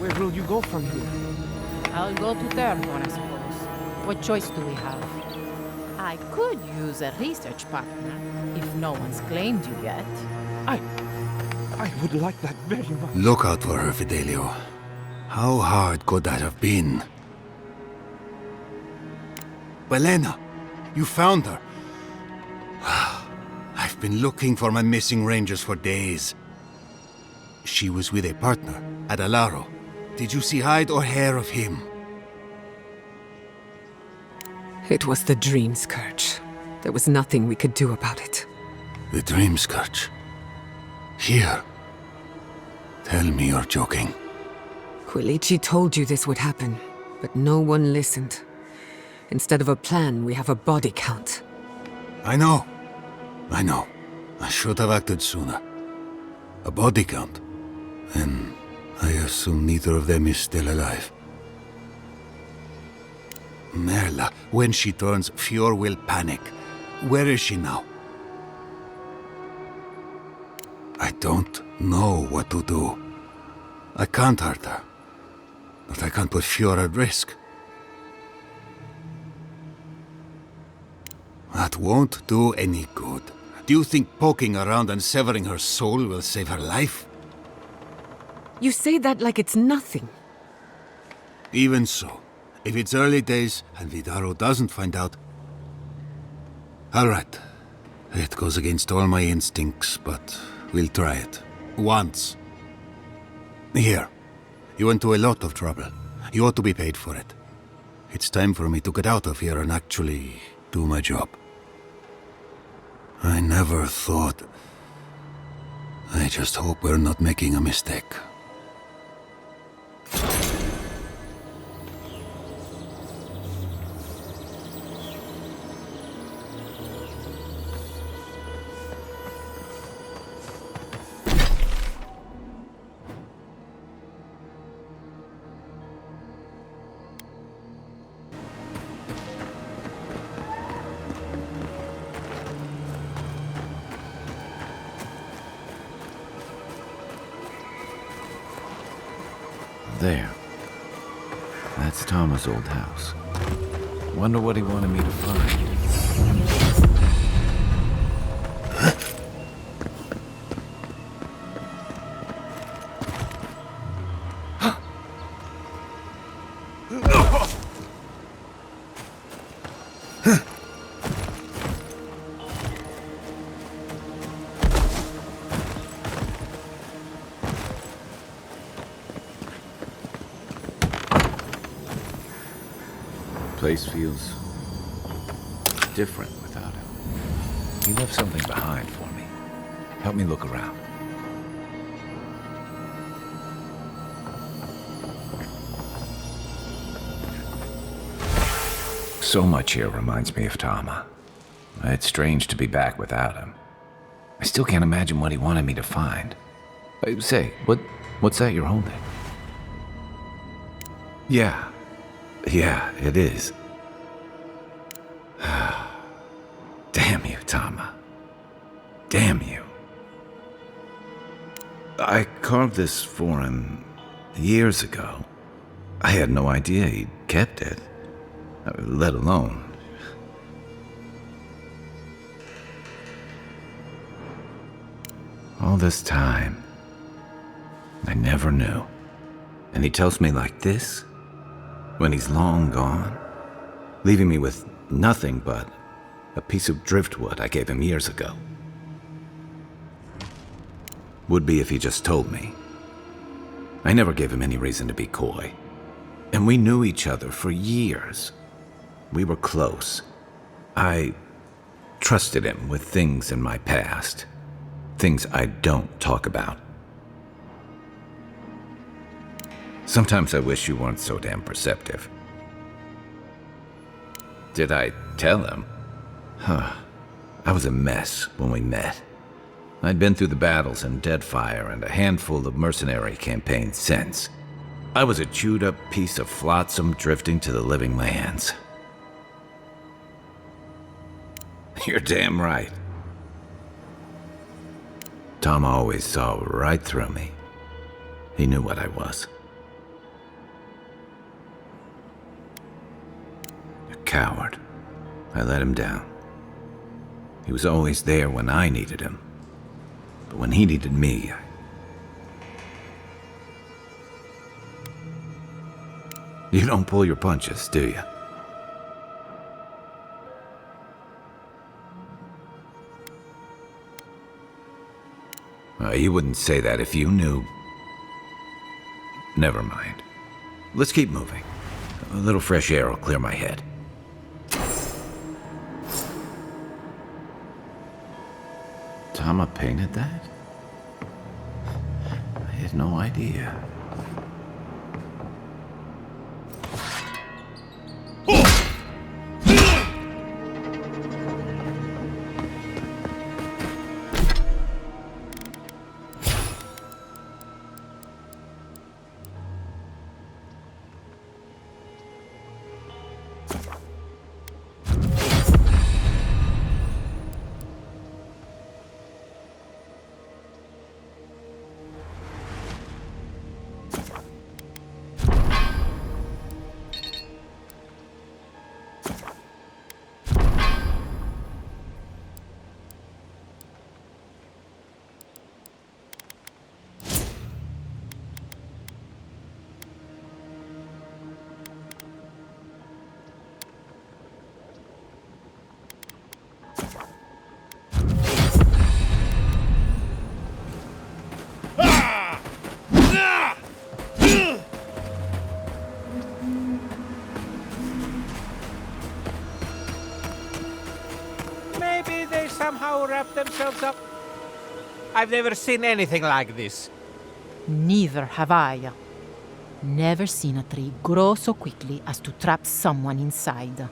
Where will you go from here? I'll go to Turmoil, I suppose. What choice do we have? I could use a research partner, if no one's claimed you yet. I would like that very much. Look out for her, Fidelio. How hard could that have been? Belena, you found her. I've been looking for my missing rangers for days. She was with a partner at Alaro. Did you see hide or hair of him? It was the Dream Scourge. There was nothing we could do about it. The Dream Scourge. Here. Tell me you're joking. Quilici told you this would happen, but no one listened. Instead of a plan, we have a body count. I know. I should have acted sooner. A body count. And I assume neither of them is still alive. Merla, when she turns, Fior will panic. Where is she now? I don't know what to do. I can't hurt her. But I can't put Fior at risk. That won't do any good. Do you think poking around and severing her soul will save her life? You say that like it's nothing. Even so, if it's early days and Vidaro doesn't find out... All right. It goes against all my instincts, but we'll try it. Once. Here. You went to a lot of trouble. You ought to be paid for it. It's time for me to get out of here and actually do my job. I never thought... I just hope we're not making a mistake. There. That's Thomas' old house. Wonder what he wanted me to find. Place feels different without him. He left something behind for me. Help me look around. So much here reminds me of Tama. It's strange to be back without him. I still can't imagine what he wanted me to find. Say, what's that you're holding? Yeah, it is. Damn you, Tama. Damn you. I carved this for him years ago. I had no idea he'd kept it, let alone... All this time, I never knew. And he tells me like this? When he's long gone, leaving me with nothing but a piece of driftwood I gave him years ago. Would be if he just told me. I never gave him any reason to be coy. And we knew each other for years. We were close. I trusted him with things in my past. Things I don't talk about. Sometimes I wish you weren't so damn perceptive. Did I tell him? I was a mess when we met. I'd been through the battles in Deadfire and a handful of mercenary campaigns since. I was a chewed-up piece of flotsam drifting to the living lands. You're damn right. Tom always saw right through me. He knew what I was. coward. I let him down. He was always there when I needed him. But when he needed me, You don't pull your punches, do you? You wouldn't say that if you knew. Never mind. Let's keep moving. A little fresh air will clear my head. Tama painted that? I had no idea. Maybe they somehow wrap themselves up. I've never seen anything like this. Neither have I. Never seen a tree grow so quickly as to trap someone inside.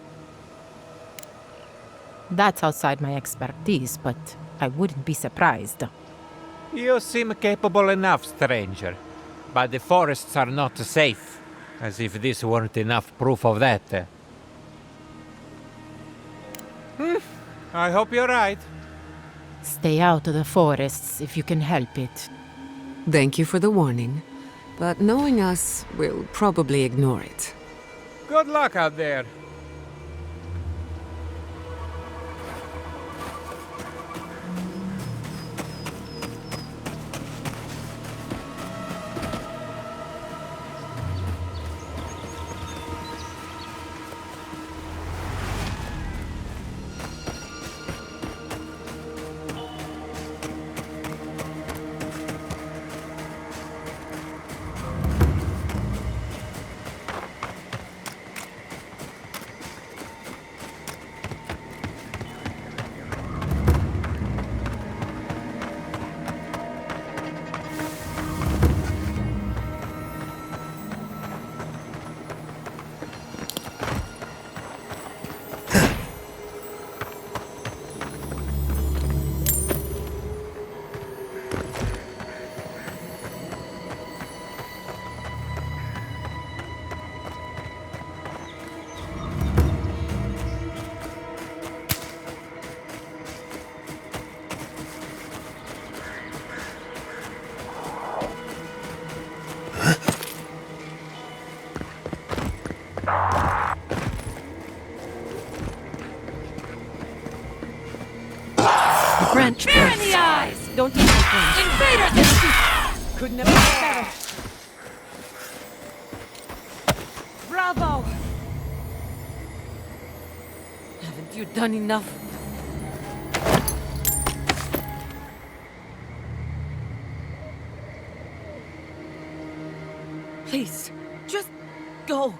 That's outside my expertise, but I wouldn't be surprised. You seem capable enough, stranger. But the forests are not safe. As if this weren't enough proof of that. I hope you're right. Stay out of the forests if you can help it. Thank you for the warning, but knowing us, we'll probably ignore it. Good luck out there. Branch Fear in the eyes! Don't eat my friend. Invaders! Couldn't have been better. Bravo! Haven't you done enough? Please, just go.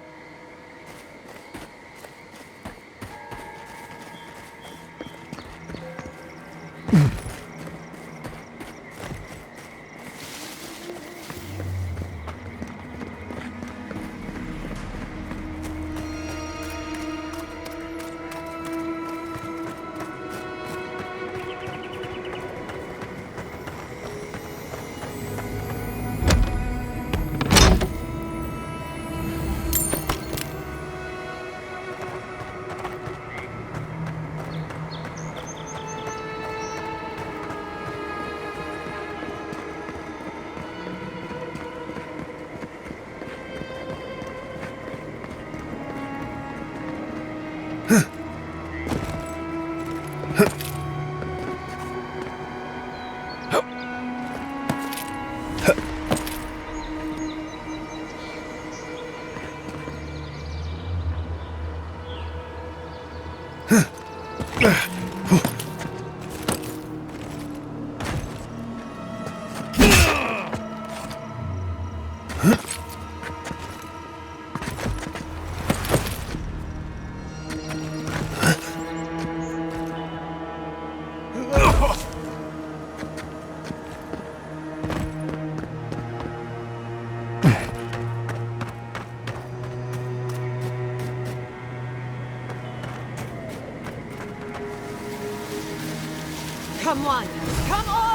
Come on! Come all!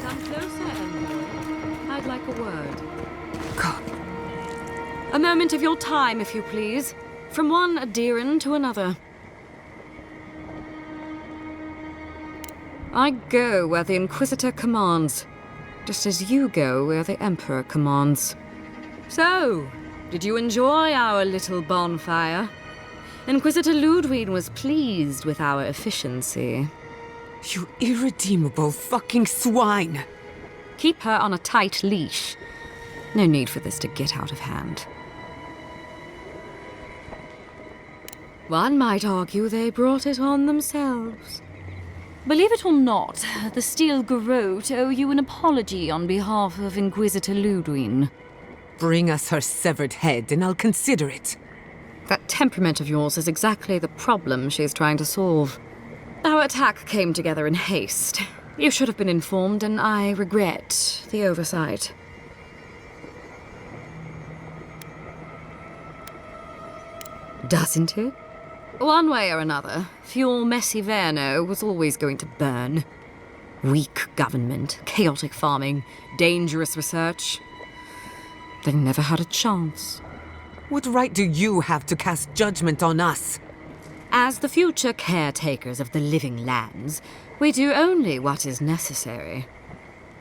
Come closer, Envoy. I'd like a word. God. A moment of your time, if you please. From one Adiran to another. I go where the Inquisitor commands, just as you go where the Emperor commands. So, did you enjoy our little bonfire? Inquisitor Ludwig was pleased with our efficiency. You irredeemable fucking swine! Keep her on a tight leash. No need for this to get out of hand. One might argue they brought it on themselves. Believe it or not, the Steel Garrote owe you an apology on behalf of Inquisitor Ludwig. Bring us her severed head and I'll consider it. That temperament of yours is exactly the problem she's trying to solve. Our attack came together in haste. You should have been informed, and I regret the oversight. Doesn't it? One way or another, Fuel Messiverno was always going to burn. Weak government, chaotic farming, dangerous research. They never had a chance. What right do you have to cast judgment on us? As the future caretakers of the living lands, we do only what is necessary.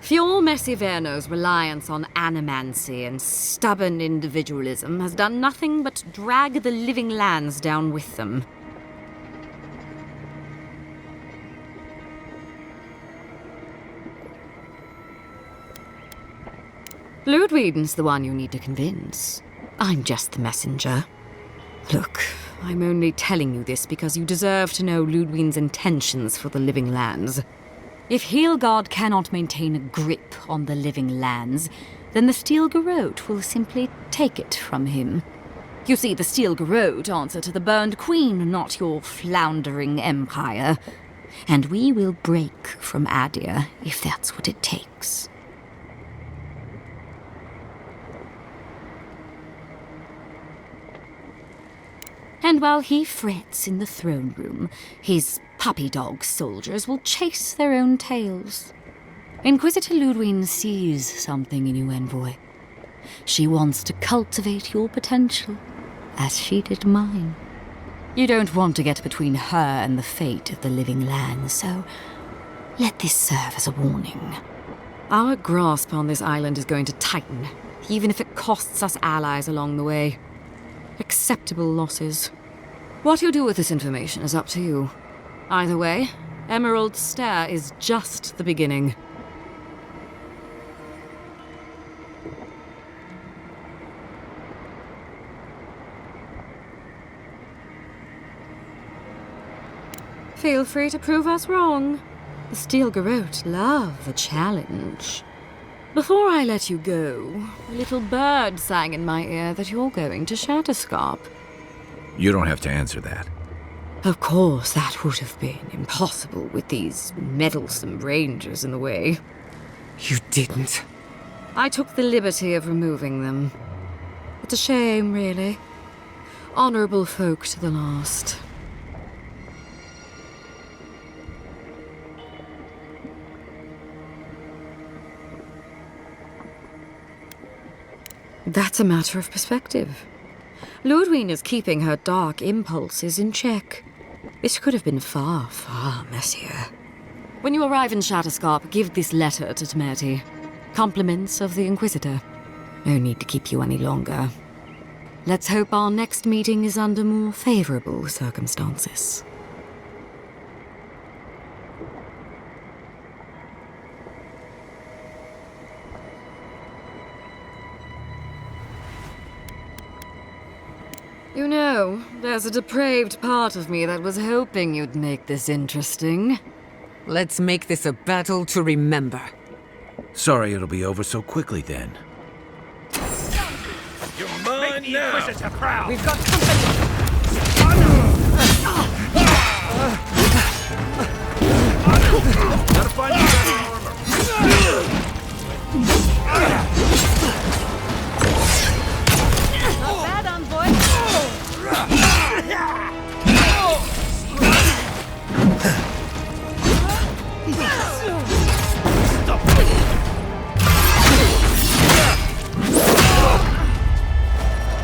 Fuel Messiverno's reliance on animancy and stubborn individualism has done nothing but drag the living lands down with them. Ludwig's the one you need to convince. I'm just the messenger. Look, I'm only telling you this because you deserve to know Ludwig's intentions for the living lands. If Heelgard cannot maintain a grip on the living lands, then the Steel Garrote will simply take it from him. You see, the Steel Garrote answer to the Burned Queen, not your floundering empire. And we will break from Adir if that's what it takes. And while he frets in the throne room, his puppy dog soldiers will chase their own tails. Inquisitor Ludwig sees something in you, Envoy. She wants to cultivate your potential, as she did mine. You don't want to get between her and the fate of the living land, so let this serve as a warning. Our grasp on this island is going to tighten, even if it costs us allies along the way. Acceptable losses. What you do with this information is up to you. Either way, Emerald Stair is just the beginning. Feel free to prove us wrong. The Steel Garrote love a challenge. Before I let you go, a little bird sang in my ear that you're going to Shatterscarp. You don't have to answer that. Of course, that would have been impossible with these meddlesome rangers in the way. You didn't. I took the liberty of removing them. It's a shame, really. Honorable folk to the last. That's a matter of perspective. Ludwig is keeping her dark impulses in check. This could have been far, far messier. When you arrive in Shatterscarp, give this letter to Temerity. Compliments of the Inquisitor. No need to keep you any longer. Let's hope our next meeting is under more favorable circumstances. You know, there's a depraved part of me that was hoping you'd make this interesting. Let's make this a battle to remember. Sorry it'll be over so quickly then. You're mine now! Inquisitor proud! We've got company! Gotta find you better armor! Not bad, envoy!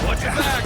Watch your back!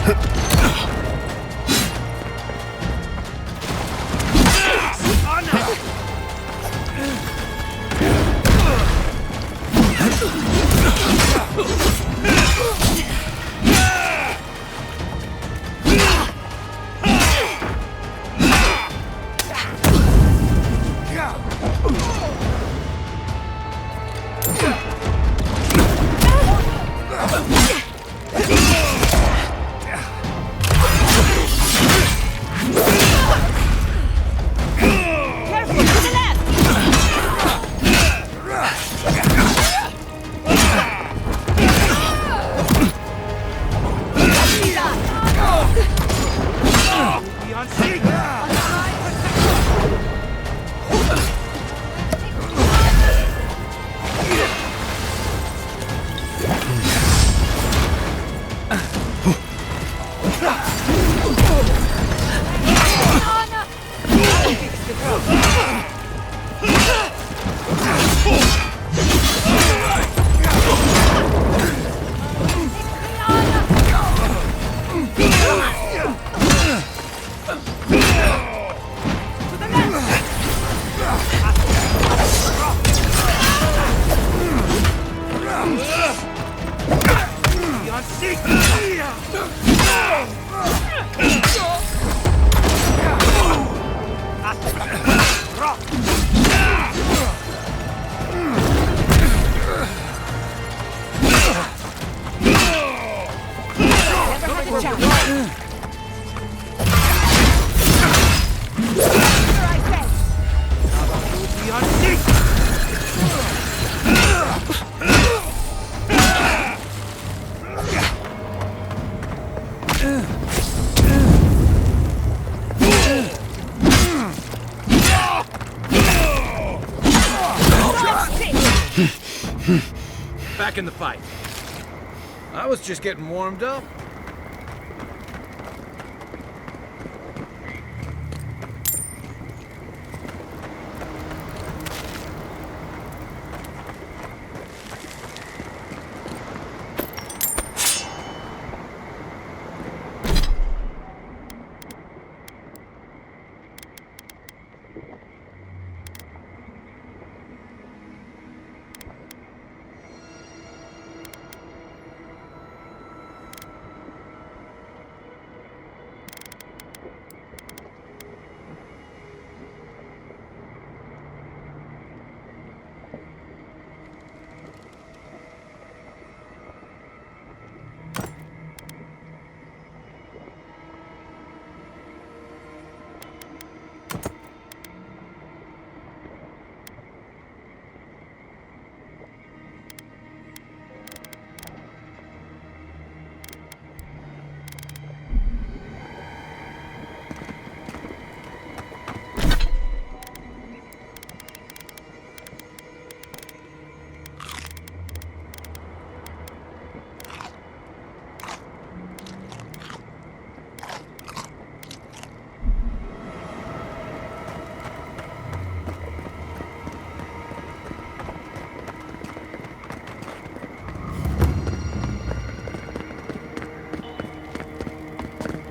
Back in the fight. I was just getting warmed up.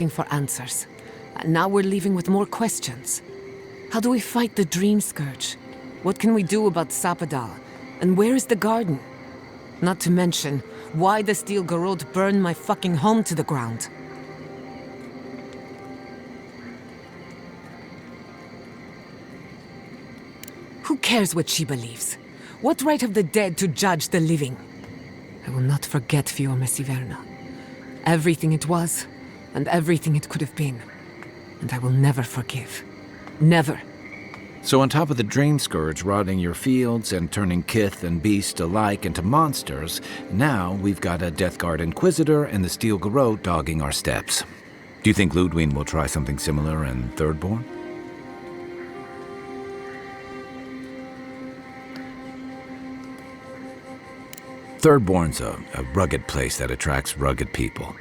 looking for answers. And now we're leaving with more questions. How do we fight the Dream Scourge? What can we do about Sapadal? And where is the garden? Not to mention, why the Steel Garrote burned my fucking home to the ground. Who cares what she believes? What right have the dead to judge the living? I will not forget Fiume Siverna. Everything it was, and everything it could have been. And I will never forgive. Never. So on top of the Dream Scourge rotting your fields and turning kith and beast alike into monsters, now we've got a Deathguard Inquisitor and the Steel Garrote dogging our steps. Do you think Ludwig will try something similar in Thirdborn? Thirdborn's a rugged place that attracts rugged people.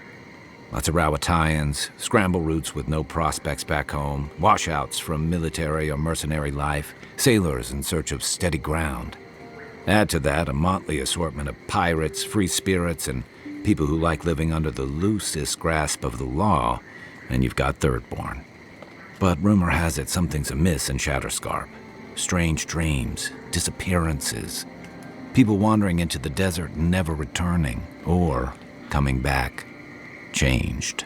Lots of Rawatayans, scramble routes with no prospects back home, washouts from military or mercenary life, sailors in search of steady ground. Add to that a motley assortment of pirates, free spirits, and people who like living under the loosest grasp of the law, and you've got Thirdborn. But rumor has it something's amiss in Shatterscarp. Strange dreams, disappearances, people wandering into the desert and never returning, or coming back changed.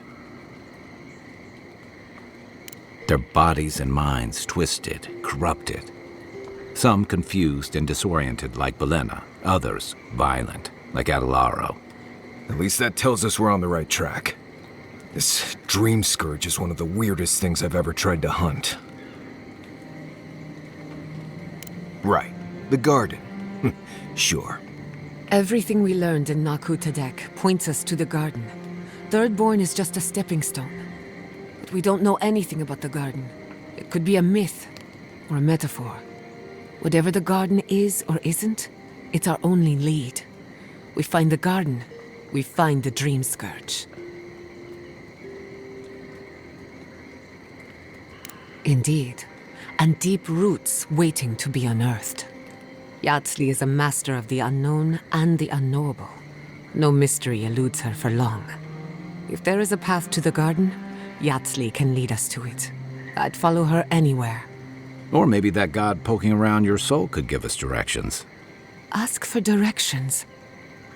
Their bodies and minds twisted, corrupted. Some confused and disoriented like Belena, others violent like Adelaro. At least that tells us we're on the right track. This Dream Scourge is one of the weirdest things I've ever tried to hunt. Right, the garden. Sure. Everything we learned in Naku Tadek points us to the garden. Thirdborn is just a stepping stone. But we don't know anything about the garden. It could be a myth or a metaphor. Whatever the garden is or isn't, it's our only lead. We find the garden, we find the Dream Scourge. Indeed, and deep roots waiting to be unearthed. Yatsli is a master of the unknown and the unknowable. No mystery eludes her for long. If there is a path to the garden, Yatsli can lead us to it. I'd follow her anywhere. Or maybe that god poking around your soul could give us directions. Ask for directions.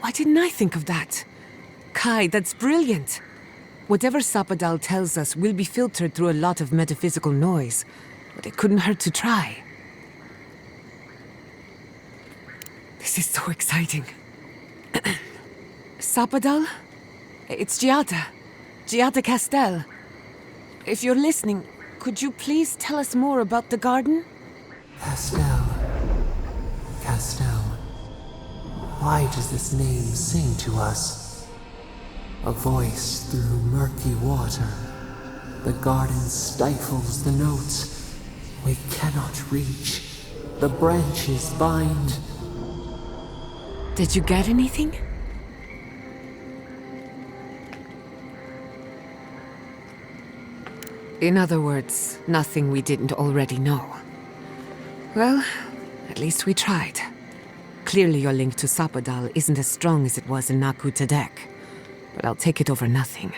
Why didn't I think of that? Kai, that's brilliant. Whatever Sapadal tells us will be filtered through a lot of metaphysical noise, but it couldn't hurt to try. This is so exciting. Sapadal? It's Giada. Giada Castel. If you're listening, could you please tell us more about the garden? Castel. Castel. Why does this name sing to us? A voice through murky water. The garden stifles the notes. We cannot reach. The branches bind. Did you get anything? In other words, nothing we didn't already know. Well, at least we tried. Clearly your link to Sapadal isn't as strong as it was in Naku Tadek, but I'll take it over nothing.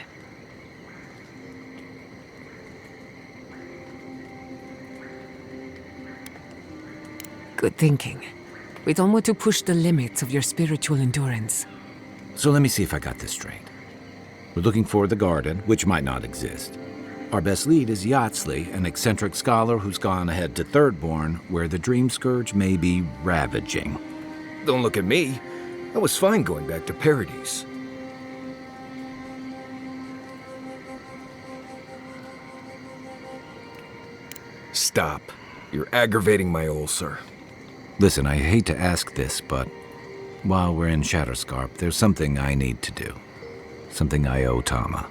Good thinking. We don't want to push the limits of your spiritual endurance. So let me see if I got this straight. We're looking for the garden, which might not exist. Our best lead is Yatsli, an eccentric scholar who's gone ahead to Thirdborn, where the Dream Scourge may be ravaging. Don't look at me. I was fine going back to Paradise. Stop. You're aggravating my ulcer. Listen, I hate to ask this, but while we're in Shatterscarp, there's something I need to do. Something I owe Tama.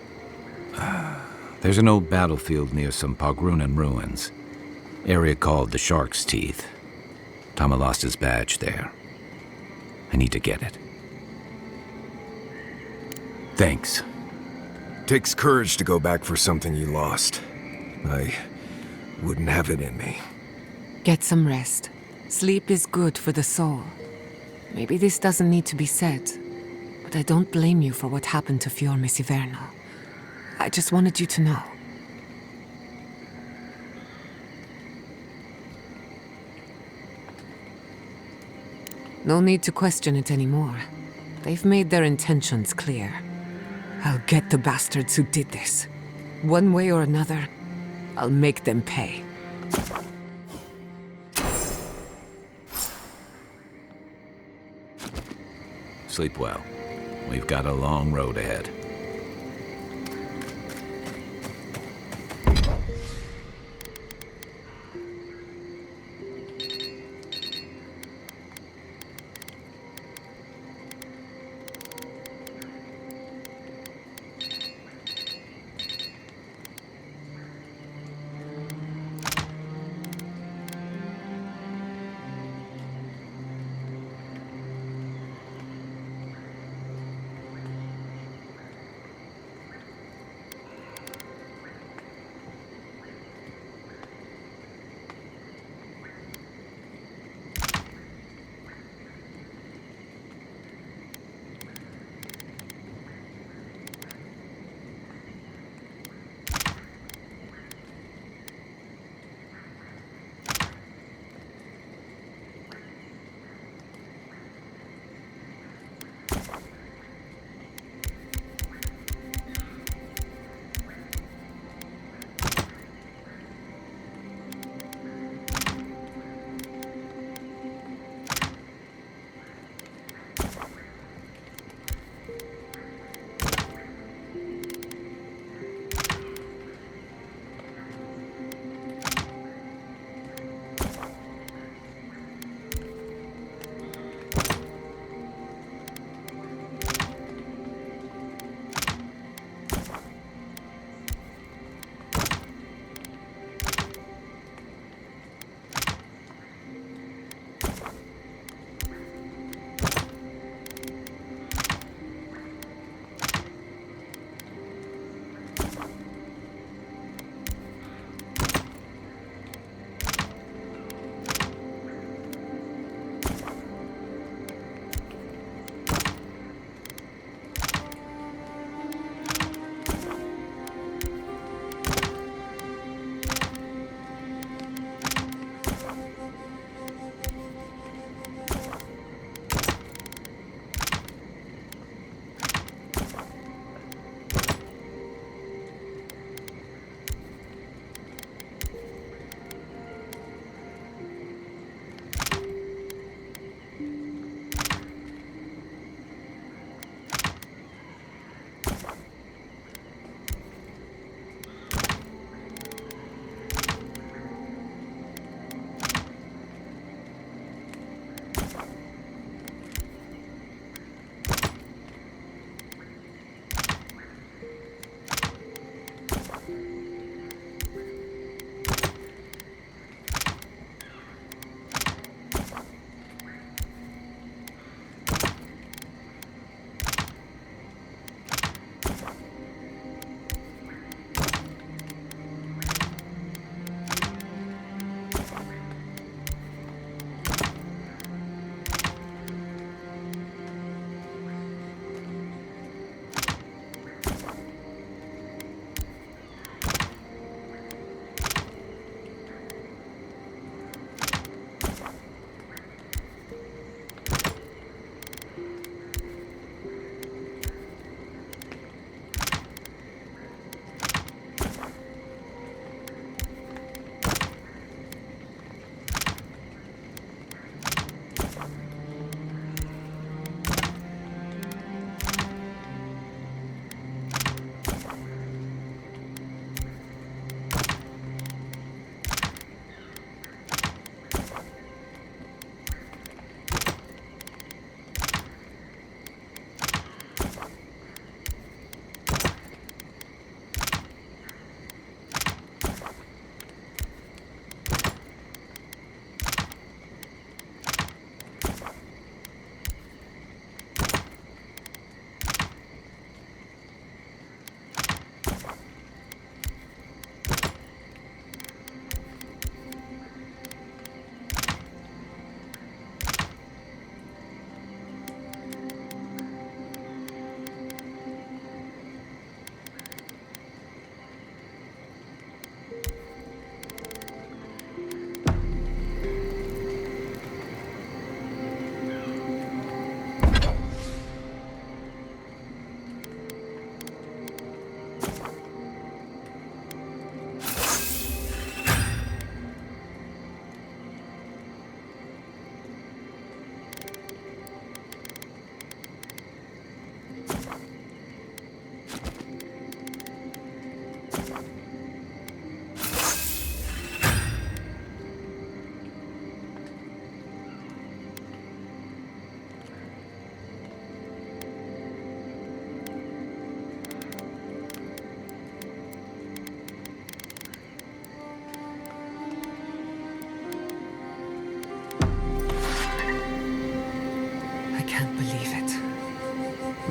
There's an old battlefield near some Pogrunan ruins. Area called the Shark's Teeth. Tama lost his badge there. I need to get it. Thanks. Takes courage to go back for something you lost. I wouldn't have it in me. Get some rest. Sleep is good for the soul. Maybe this doesn't need to be said, but I don't blame you for what happened to Fiorme Sivernal. I just wanted you to know. No need to question it anymore. They've made their intentions clear. I'll get the bastards who did this. One way or another, I'll make them pay. Sleep well. We've got a long road ahead.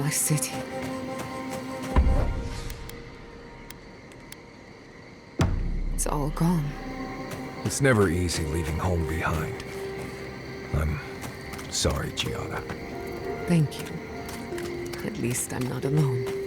my city. It's all gone. It's never easy leaving home behind. I'm sorry, Giada. Thank you. At least I'm not alone.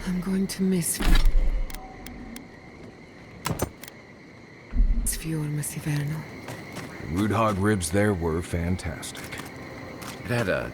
I'm going to miss Fiorma Siverno. Root hog ribs there were fantastic. It had a